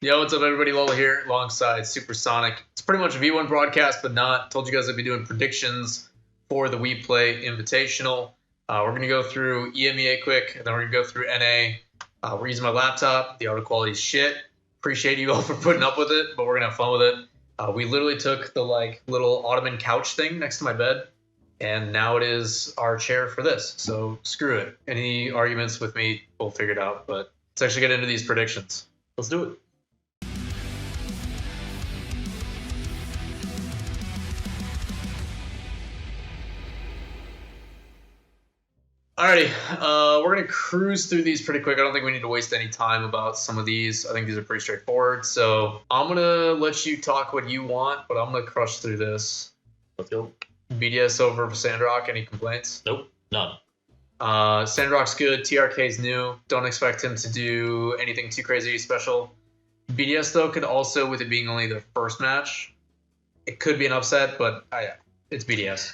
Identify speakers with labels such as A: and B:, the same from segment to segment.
A: Yo, what's up, everybody? Lawler here, alongside Supersonic. It's pretty much a V1 broadcast, but not. Told you guys I'd be doing predictions for the WePlay Invitational. We're going to go through EMEA quick, and then we're going to go through NA. We're using my laptop. The audio quality is shit. Appreciate you all for putting up with it, but we're going to have fun with it. We literally took the little ottoman couch thing next to my bed, and now it is our chair for this. So screw it. Any arguments with me, we'll figure it out. But let's actually get into these predictions. Let's do it. Alrighty, we're going to cruise through these pretty quick. I don't think we need to waste any time about some of these. I think these are pretty straightforward. So I'm going to let you talk what you want, but I'm going to crush through this.
B: Let's go.
A: BDS over for Sandrock. Any complaints?
B: Nope, none.
A: Sandrock's good. TRK's new. Don't expect him to do anything too crazy special. BDS, though, could also, with it being only their first match, it could be an upset, but it's BDS.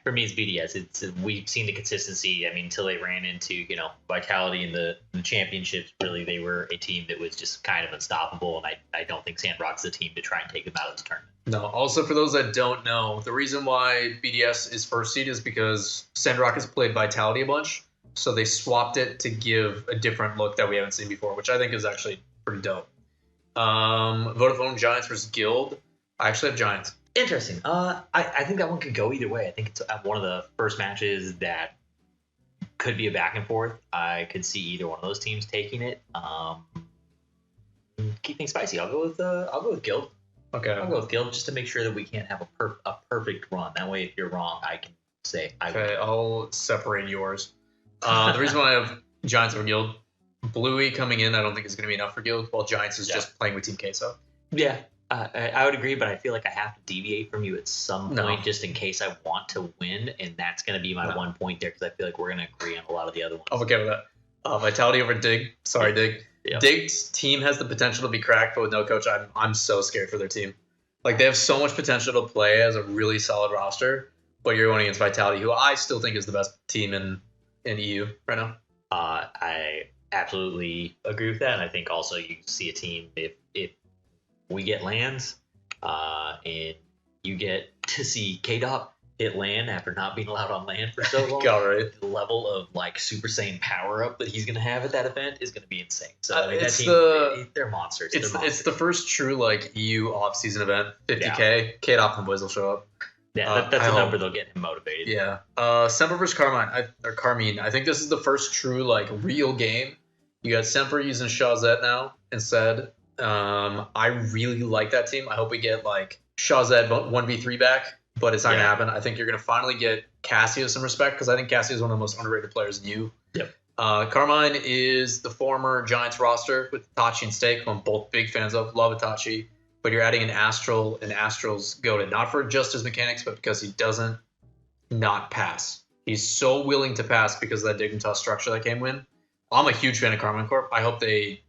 B: For me, it's BDS. We've seen the consistency. I mean, until they ran into, Vitality in the championships, really, they were a team that was just kind of unstoppable, and I don't think Sandrock's the team to try and take them out of the tournament.
A: No, also for those that don't know, the reason why BDS is first seed is because Sandrock has played Vitality a bunch, so they swapped it to give a different look that we haven't seen before, which I think is actually pretty dope. Vodafone Giants versus Guild. I actually have Giants.
B: Interesting. I think that one could go either way. I think it's one of the first matches that could be a back and forth. I could see either one of those teams taking it. Keep things spicy. I'll go with Guild.
A: Okay.
B: I'll go with Guild just to make sure that we can't have a perfect run. That way, if you're wrong, I can say I win.
A: Okay, I'll separate yours. The reason why I have Giants over Guild, Bluey coming in, I don't think is going to be enough for Guild, while Giants is just playing with Team Queso.
B: Yeah. I would agree, but I feel like I have to deviate from you at some point just in case I want to win, and that's going to be my 1 point there because I feel like we're going to agree on a lot of the other ones.
A: I'm okay with that. Vitality over Dig. Sorry, Dig.
B: Yep.
A: Dig's team has the potential to be cracked, but with no coach, I'm so scared for their team. Like, they have so much potential to play as a really solid roster, but you're going against Vitality, who I still think is the best team in EU right now.
B: I absolutely agree with that, and I think also you see a team if we get lands, and you get to see K-Dop hit land after not being allowed on land for so long.
A: God, right.
B: The level of Super Saiyan power up that he's going to have at that event is going to be insane. So I mean,
A: it's
B: that team, they're monsters.
A: It's the first true EU off-season event. 50K. Yeah. K-Dop and boys will show up.
B: Yeah, that's a number that'll get him motivated.
A: Yeah. Semper versus Carmine. I think this is the first true real game. You got Semper using Shawzet now instead. I really like that team. I hope we get Shawzet 1v3 back, but it's not gonna happen. I think you're gonna finally get Cassio some respect because I think Cassio is one of the most underrated players in you.
B: Yep.
A: Carmine is the former Giants roster with Itachi and Steak, who I'm both big fans of. Love Itachi, but you're adding an Astral, and Astral's goated not for just his mechanics, but because he doesn't not pass. He's so willing to pass because of that Dignitas structure that came in. I'm a huge fan of Carmine Corp. I hope they.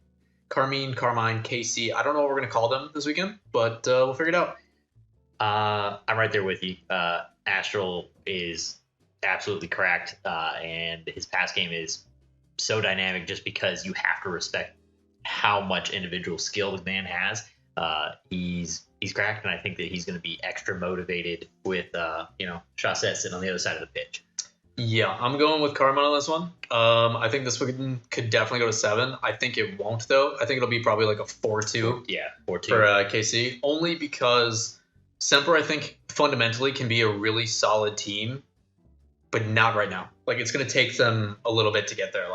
A: Carmine, KC. I don't know what we're going to call them this weekend, but we'll figure it out.
B: I'm right there with you. Astral is absolutely cracked, and his pass game is so dynamic just because you have to respect how much individual skill the man has. He's cracked, and I think that he's going to be extra motivated with Shawzet sitting on the other side of the pitch.
A: Yeah, I'm going with Carmine on this one. I think this one could definitely go to 7. I think it won't, though. I think it'll be probably a 4-2.
B: Yeah, 4-2.
A: For KC. Only because Semper, I think, fundamentally can be a really solid team, but not right now. It's going to take them a little bit to get there.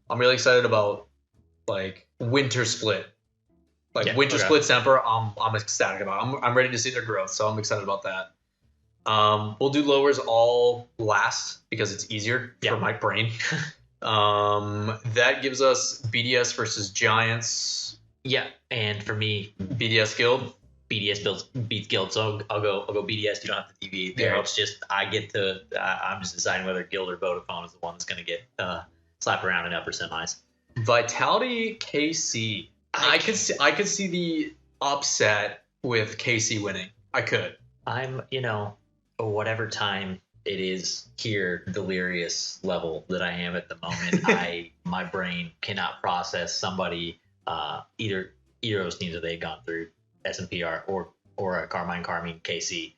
A: I'm really excited about, Winter Split. Split Semper, I'm ecstatic about. I'm ready to see their growth, so I'm excited about that. We'll do lowers all last because it's easier for my brain. That gives us BDS versus Giants.
B: Yeah, and for me,
A: BDS Guild.
B: BDS beats Guild, so I'll go BDS. You don't have to deviate there. Yeah. It's just I'm just deciding whether Guild or Vodafone is the one that's going to get slapped around in upper semis.
A: Vitality KC. I could see the upset with KC winning. I could.
B: I'm whatever time it is here, delirious level that I am at the moment, my brain cannot process somebody either either of those teams that they had gone through, SMPR or Carmine, KC,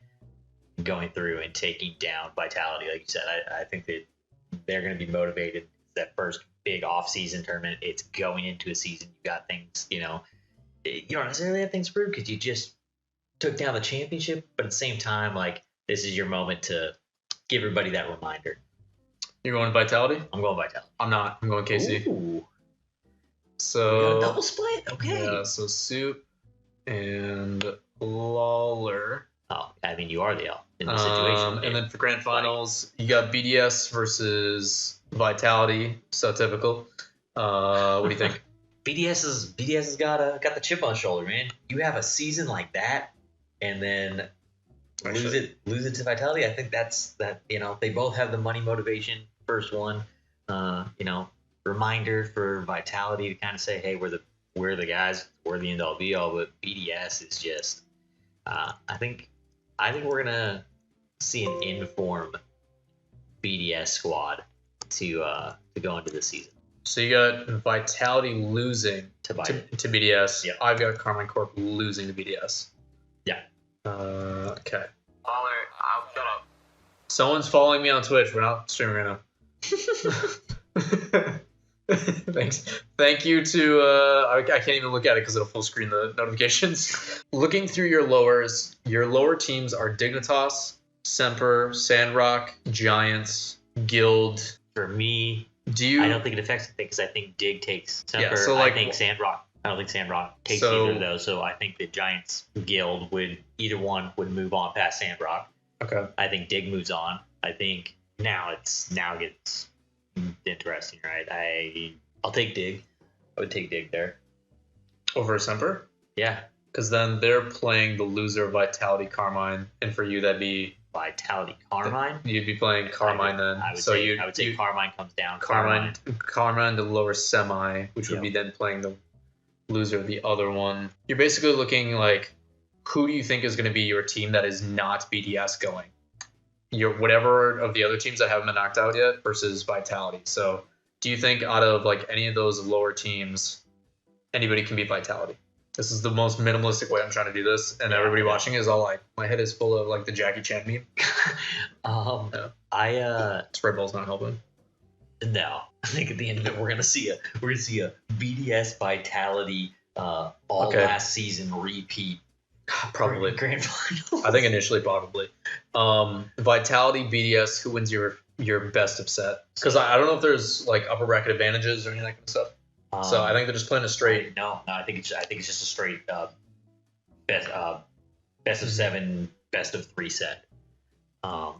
B: going through and taking down Vitality. Like you said, I think that they're going to be motivated. That first big off-season tournament, it's going into a season. You got things, you don't necessarily have things to prove because you just took down the championship, but at the same time, like, this is your moment to give everybody that reminder.
A: You're going Vitality?
B: I'm going Vitality.
A: I'm not. I'm going KC.
B: Ooh.
A: So
B: Double split? Okay.
A: Yeah, so Soup and Lawler.
B: Oh, I mean, you are the L in this situation.
A: And then for grand finals, you got BDS versus Vitality. So typical. What do you think?
B: BDS has got the chip on the shoulder, man. You have a season like that, and then lose it to Vitality. I think that's that. They both have the money motivation. First one, reminder for Vitality to kind of say, hey, we're the guys, we're the end all be all. But BDS is just, I think we're gonna see an informed BDS squad to go into this season.
A: So you got Vitality losing to BDS.
B: Yep.
A: I've got Carmine Corp losing to BDS.
B: Yeah.
A: Okay.
C: Lawler, I'll shut up.
A: Someone's following me on Twitch. We're not streaming right now. Thanks. Thank you to I can't even look at it because it'll full screen the notifications. Looking through your lowers, your lower teams are Dignitas, Semper, Sandrock, Giants, Guild.
B: For me, I don't think it affects anything because I think Dig takes Semper.
C: Yeah,
A: so like,
B: I think Sandrock. I don't think Sandrock takes either of those. So I think the Giants Guild either one would move on past Sandrock.
A: Okay.
B: I think Dig moves on. I think now it gets interesting, right? I'll take Dig. I would take Dig there
A: Over Semper?
B: Yeah,
A: Because then they're playing the loser of Vitality Carmine, and for you that'd be
B: Vitality Carmine.
A: You'd be playing Carmine then.
B: I would say Carmine comes down.
A: Carmine to lower semi, which would be then playing the loser of the other one. You're basically looking like, who do you think is going to be your team that is not BDS going? Your whatever of the other teams that haven't been knocked out yet versus Vitality. So do you think out of like any of those lower teams, anybody can beat Vitality? This is the most minimalistic way I'm trying to do this, and everybody watching is all like, my head is full of like the Jackie Chan meme. Red Bull's not helping.
B: No, I think at the end of it, we're gonna see a BDS Vitality last season repeat.
A: Probably
B: grand final.
A: I think initially probably. Vitality BDS. Who wins your best of set? Because I don't know if there's like upper bracket advantages or any of that kind of stuff. So I think they're just playing a straight.
B: No, I think it's just a straight best of 7, best of 3 set.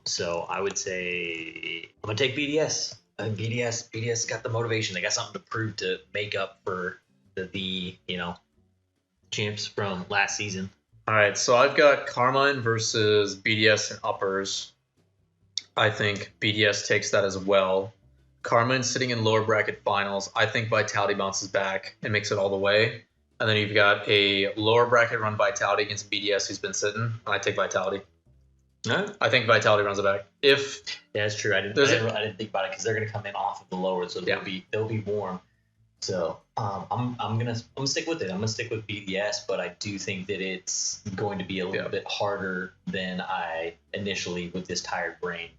B: So I would say I'm gonna take BDS. I think BDS got the motivation. They got something to prove to make up for the champs from last season.
A: All right, so I've got Carmine versus BDS and uppers. I think BDS takes that as well. Carmine's sitting in lower bracket finals. I think Vitality bounces back and makes it all the way. And then you've got a lower bracket run Vitality against BDS who's been sitting. I take Vitality.
B: No?
A: I think Vitality runs it back.
B: Yeah, that's true. I didn't think about it because they're going to come in off of the lower, so they'll be warm. So I'm gonna stick with it. I'm gonna stick with BDS, but I do think that it's going to be a little bit harder than I initially, with this tired brain,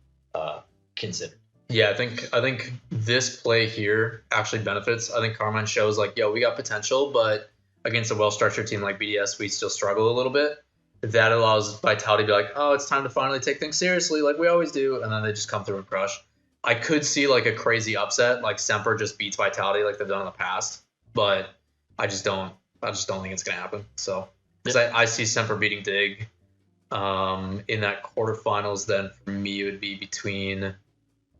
B: considered.
A: Yeah, I think this play here actually benefits. I think Carmine shows like, we got potential, but against a well-structured team like BDS, we still struggle a little bit. That allows Vitality to be like, oh, it's time to finally take things seriously like we always do, and then they just come through and crush. I could see like a crazy upset, like Semper just beats Vitality like they've done in the past, but I just don't think it's gonna happen. So I see Semper beating Dig. In that quarterfinals, then for me it would be between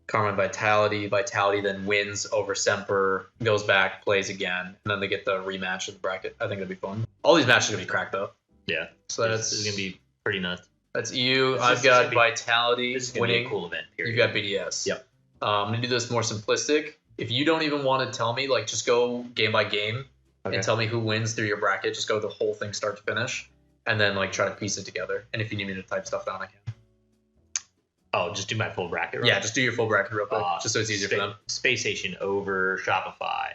A: Carmine Vitality. Vitality then wins over Semper, goes back, plays again, and then they get the rematch of the bracket. I think it'd be fun. All these matches are gonna be cracked though.
B: Yeah.
A: So
B: this is gonna be pretty nuts.
A: That's you. I've got Vitality winning.
B: Be a cool event. Period.
A: You've got BDS.
B: Yep.
A: I'm going to do this more simplistic. If you don't even want to tell me, like, just go game by game and tell me who wins through your bracket. Just go the whole thing start to finish and then, like, try to piece it together. And if you need me to type stuff down, I can.
B: Oh, just do my full bracket, right?
A: Yeah, just do your full bracket real quick, just so it's easier for them.
B: Space Station over Shopify.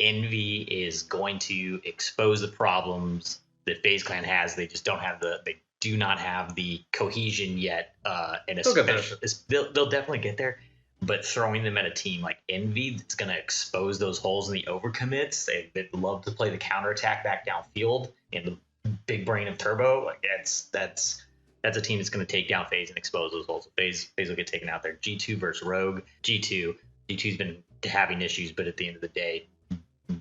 B: Envy is going to expose the problems that FaZe Clan has. They just they do not have the cohesion yet. And especially, they'll definitely get there. But throwing them at a team like Envy that's going to expose those holes in the overcommits, they love to play the counterattack back downfield and the big brain of Turbo. Like that's a team that's going to take down FaZe and expose those holes. FaZe will get taken out there. G2 versus Rogue. G2's been having issues, but at the end of the day,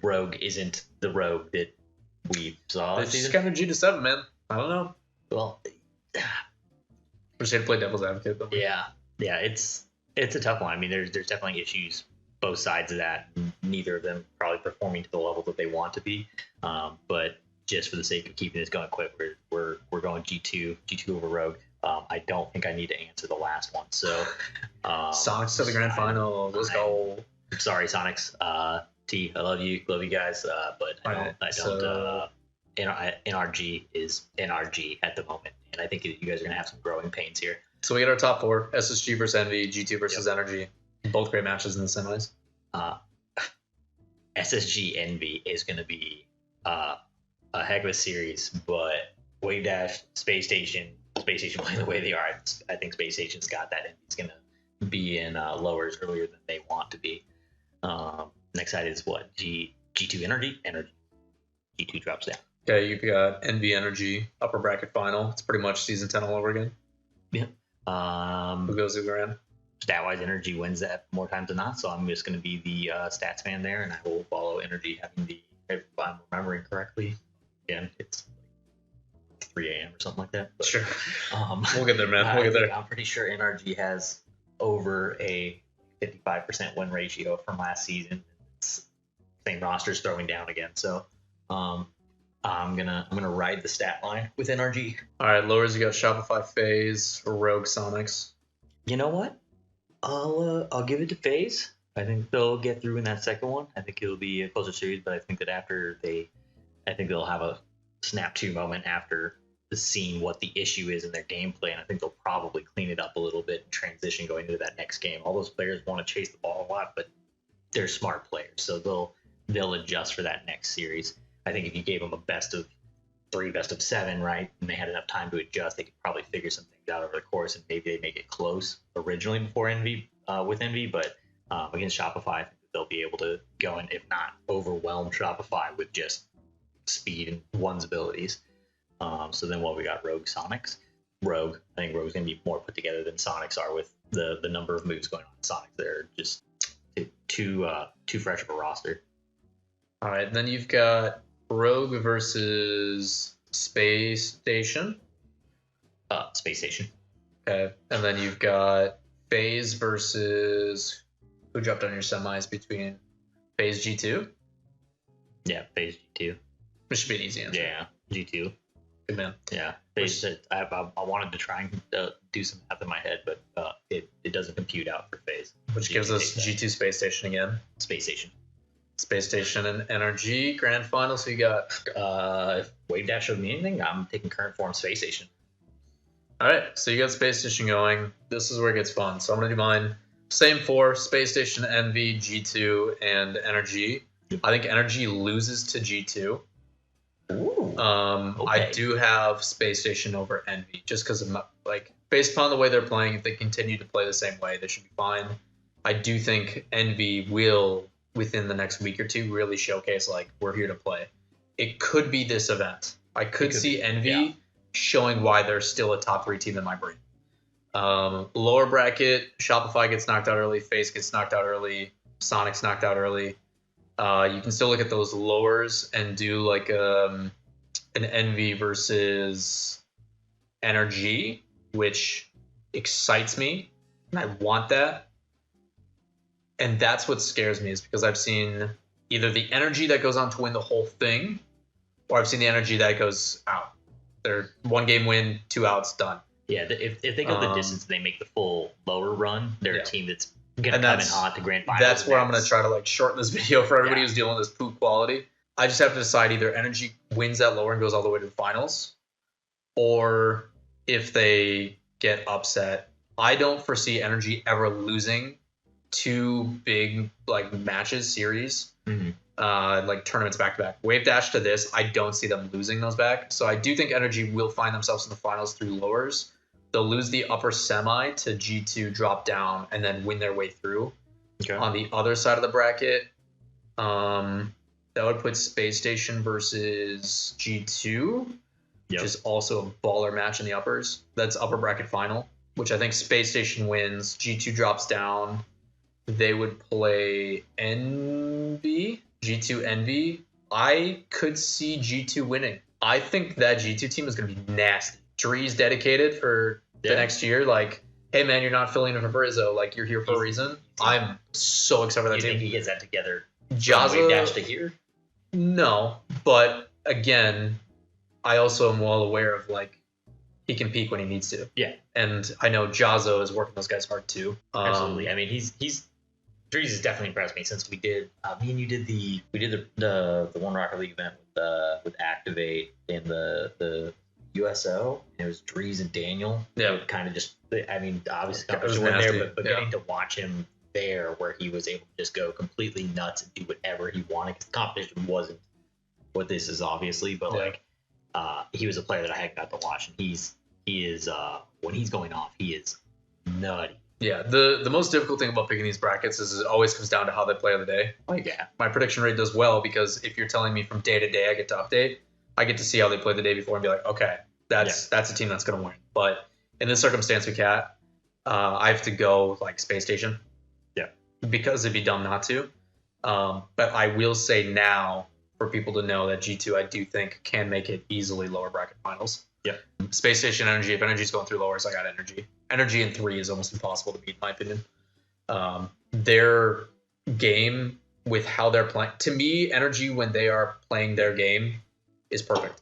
B: Rogue isn't the Rogue that we saw.
A: It's just kind of G2-7, man. I don't know.
B: Well,
A: we're just here to play devil's advocate.
B: Yeah, it's a tough one. I mean, there's definitely issues both sides of that. Neither of them probably performing to the level that they want to be. But just for the sake of keeping this going quick, we're going G2 over Rogue. I don't think I need to answer the last one. So
A: Sonics to the grand final. Let's go.
B: Sorry, Sonics. T, I love you guys. But I don't. So... NRG is NRG at the moment, and I think you guys are gonna have some growing pains here.
A: So we get our top four: SSG versus Envy, G2 versus Energy. Both great matches in the semis.
B: SSG Envy is gonna be a heck of a series, but Wave Dash, Space Station playing the way they are, I think Space Station's got that. Envy's gonna be in lowers earlier than they want to be. Next side is what? G2 Energy. G2 drops down.
A: Okay, you've got Envy Energy upper bracket final. It's pretty much season 10 all over again.
B: Yeah.
A: Who goes to grand?
B: Stat-wise, Energy wins that more times than not, so I'm just going to be the stats fan there, and I will follow Energy having if I'm remembering correctly. Again, it's 3 a.m. or something like that. But,
A: sure. We'll get there, man. We'll get there.
B: I'm pretty sure NRG has over a 55% win ratio from last season. Same roster's throwing down again, so I'm gonna ride the stat line with NRG.
A: All right, lowers, you got Shopify, FaZe, Rogue, Sonics.
B: You know what? I'll give it to FaZe. I think they'll get through in that second one. I think it'll be a closer series, but I think that I think they'll have a snap 2 moment after seeing what the issue is in their gameplay, and I think they'll probably clean it up a little bit and transition going into that next game. All those players want to chase the ball a lot, but they're smart players, so they'll adjust for that next series. I think if you gave them a best of 3, best of 7, right, and they had enough time to adjust, they could probably figure some things out over the course, and maybe they make it close originally before Envy, but against Shopify, I think they'll be able to go and, if not overwhelm Shopify with just speed and one's abilities. So then what we got? Rogue, Sonics. Rogue. I think Rogue's going to be more put together than Sonics are with the number of moves going on in Sonics. They're just too fresh of a roster.
A: All right, then you've got Rogue versus Space Station.
B: Space Station.
A: Okay, and then you've got FaZe versus who dropped on your semis between FaZe G2?
B: Yeah, FaZe G2.
A: This should be an easy answer.
B: Yeah, G2.
A: Good man.
B: Yeah, FaZe. I wanted to try and do some math in my head, but it doesn't compute out for FaZe.
A: Which gives us G2 Space Station again.
B: Space Station.
A: Space Station and NRG grand final. So you got
B: if Wave Dash showed me anything, I'm taking current form Space Station.
A: All right, so you got Space Station going. This is where it gets fun. So I'm gonna do mine. Same 4: Space Station, Envy, G2, and NRG. I think NRG loses to G2.
B: Ooh.
A: Okay. I do have Space Station over Envy just because of based upon the way they're playing. If they continue to play the same way, they should be fine. I do think Envy will, within the next week or 2, really showcase we're here to play. It could be this event. I could see Envy showing why they're still a top 3 team in my brain. Lower bracket, Shopify gets knocked out early, FaZe gets knocked out early, Sonic's knocked out early. You can still look at those lowers and do an Envy versus NRG, which excites me, and I want that. And that's what scares me, is because I've seen either the energy that goes on to win the whole thing, or I've seen the energy that goes out. They're 1 game win, 2 outs, done.
B: Yeah, if they go the distance and they make the full lower run, they're a team that's going to come in hot to grand finals.
A: That's where I'm going to try to shorten this video for everybody who's dealing with this poop quality. I just have to decide either energy wins that lower and goes all the way to the finals, or if they get upset. I don't foresee energy ever losing two big like matches series,
B: Mhm.
A: like tournaments back to back. Wave dash to this, I don't see them losing those back. So I do think Energy will find themselves in the finals through lowers. They'll lose the upper semi to G2, drop down, and then win their way through.
B: Okay.
A: On the other side of the bracket, that would put Space Station versus G2, which is also a baller match in the uppers. That's upper bracket final, which I think Space Station wins. G2 drops down. They would play Envy, G2 Envy. I could see G2 winning. I think that G2 team is going to be nasty. Dree's dedicated for the next year. Like, hey, man, you're not filling in for Rizzo. Like, you're here for a reason. I'm so excited for that
B: You
A: team.
B: think he gets that together?
A: Jazza,
B: Wave dash to here?
A: no, but again, I also am well aware of like he can peak when he needs to.
B: Yeah,
A: and I know Jazzo is working those guys hard too.
B: absolutely. I mean, he's Drees has definitely impressed me since we did. Me and you did the One Rocket League event with Activate in the USO. And it was Drees and Daniel.
A: Yeah,
B: kind of just. I mean, obviously
A: It was
B: competition went there,
A: nasty.
B: but getting to watch him there, where he was able to just go completely nuts and do whatever he wanted. Because the competition wasn't what this is, obviously, but like he was a player that I had got to watch, and he is when he's going off, he is nutty.
A: Yeah, the most difficult thing about picking these brackets is it always comes down to how they play on the day. Like, my prediction rate does well because if you're telling me from day to day I get to update, I get to see how they play the day before and be like, okay, that's a team that's going to win. But in this circumstance with Cat, I have to go like Space Station.
B: Yeah.
A: Because it'd be dumb not to. But I will say now for people to know that G2, I do think, can make it easily lower bracket finals.
B: Yeah.
A: Space Station Energy, if Energy's going through lowers, I got Energy. Energy in 3 is almost impossible to beat, in my opinion. Their game with how they're playing, to me, Energy when they are playing their game is perfect.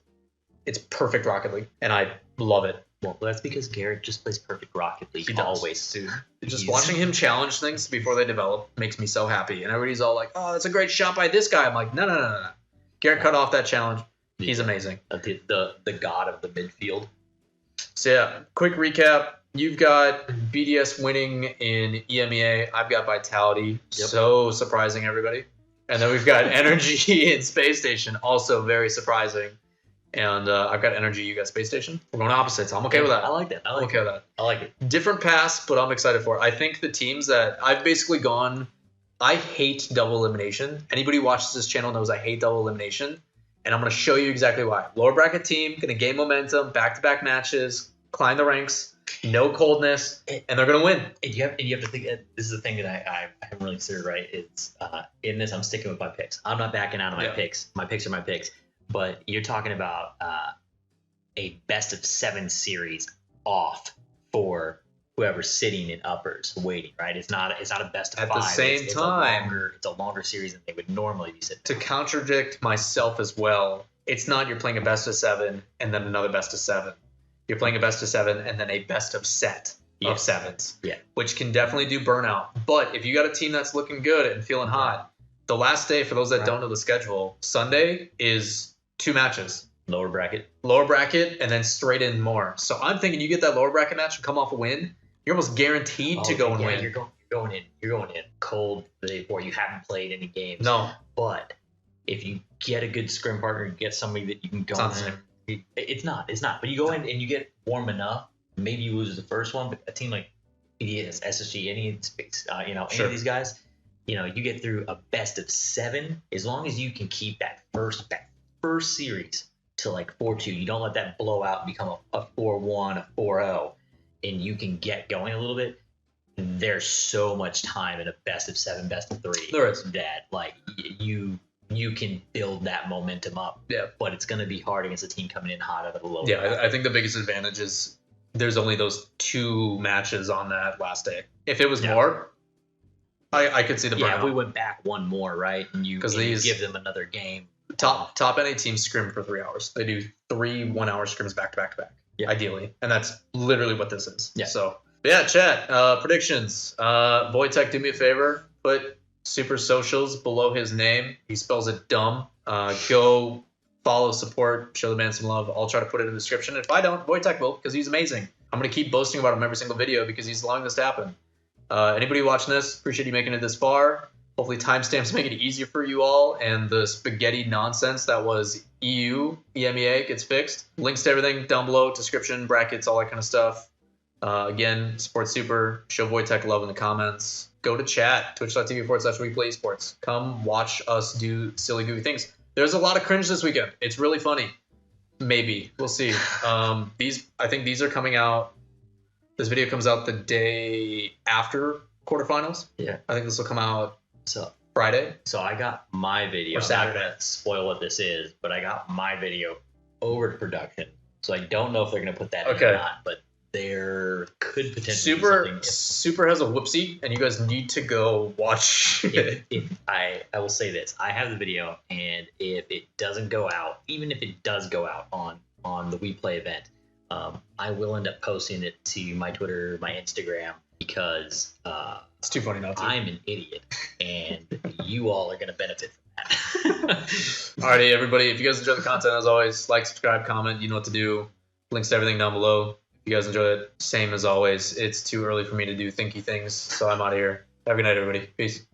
A: It's perfect Rocket League, and I love it.
B: Well, that's because Garrett just plays perfect Rocket League.
A: He does.
B: Always, dude.
A: Just watching him challenge things before they develop makes me so happy. And everybody's all like, oh, that's a great shot by this guy. I'm like, no. Garrett cut off that challenge. He's amazing.
B: The god of the midfield.
A: So, yeah, quick recap. You've got BDS winning in EMEA. I've got Vitality.
B: Yep.
A: So surprising, everybody. And then we've got Energy in Space Station. Also very surprising. And I've got Energy, you got Space Station. We're going opposites. I'm okay with that.
B: I like that.
A: I'm okay with that.
B: I like it.
A: Different pass, but I'm excited for it. I think the teams that I've basically gone, I hate double elimination. Anybody who watches this channel knows I hate double elimination. And I'm going to show you exactly why. Lower bracket team, going to gain momentum, back-to-back matches, climb the ranks, no coldness, and they're going to win.
B: And you have to think, this is the thing that I haven't really considered, right? It's in this, I'm sticking with my picks. I'm not backing out of my picks. My picks are my picks. But you're talking about a best of 7 series off for whoever's sitting in uppers waiting, right? It's not a best of 5.
A: At the same time,
B: it's a longer series than they would normally be sitting.
A: To contradict myself as well, it's not you're playing a best of 7 and then another best of 7. You're playing a best of 7 and then a best of set of 7s.
B: Yeah.
A: Which can definitely do burnout. But if you got a team that's looking good and feeling hot, the last day, for those that don't know the schedule, Sunday is 2 matches.
B: Lower bracket,
A: and then straight in more. So I'm thinking you get that lower bracket match and come off a win, you're almost guaranteed to go and win.
B: You're going in cold the day before. You haven't played any games.
A: No.
B: But if you get a good scrim partner, you get somebody that you can go in. It's not. But you go in and you get warm enough. Maybe you lose the first one, but a team like PDS, SSG, any of these guys, you get through a best of 7. As long as you can keep that first series to like 4-2, you don't let that blow out and become a 4-1, a 4-0, and you can get going a little bit. There's so much time in a best of 7, best of 3.
A: There is.
B: That like you can build that momentum up.
A: Yeah.
B: But it's going to be hard against a team coming in hot out of the low.
A: Yeah, I think the biggest advantage is there's only those 2 matches on that last day. If it was more, I could see the burnout.
B: Yeah, if we went back one more, right, and you give them another game.
A: Top NA teams scrim for 3 hours. They do 3 1-hour scrims back to back to back, ideally. And that's literally what this is. Yeah. So, chat, predictions. Wojtek, do me a favor. Put Super Socials below his name. He spells it dumb. Go follow, support, show the man some love. I'll try to put it in the description. If I don't, Wojtek will, because he's amazing. I'm going to keep boasting about him every single video because he's allowing this to happen. Anybody watching this, appreciate you making it this far. Hopefully timestamps make it easier for you all, and the spaghetti nonsense that was EMEA gets fixed. Links to everything down below, description, brackets, all that kind of stuff. Again, Sports Super, show Wojtek love in the comments. Go to chat, twitch.tv/WePlay Esports. Come watch us do silly, goofy things. There's a lot of cringe this weekend. It's really funny. Maybe. We'll see. I think these are coming out. This video comes out the day after quarterfinals.
B: Yeah.
A: I think this will come out
B: So
A: Friday.
B: So I got my video.
A: Or Saturday.
B: I'm not gonna spoil what this is, but I got my video over to production. So I don't know if they're gonna put that in or not, but there could potentially be something.
A: Super has a whoopsie, and you guys need to go watch it.
B: I will say this: I have the video, and if it doesn't go out, even if it does go out on the WePlay event, I will end up posting it to my Twitter, my Instagram, because
A: it's too funny not to.
B: I'm an idiot, and you all are going to benefit from that.
A: Alrighty, everybody. If you guys enjoy the content, as always, like, subscribe, comment. You know what to do. Links to everything down below. If you guys enjoy it, same as always. It's too early for me to do thinky things, so I'm out of here. Have a good night, everybody. Peace.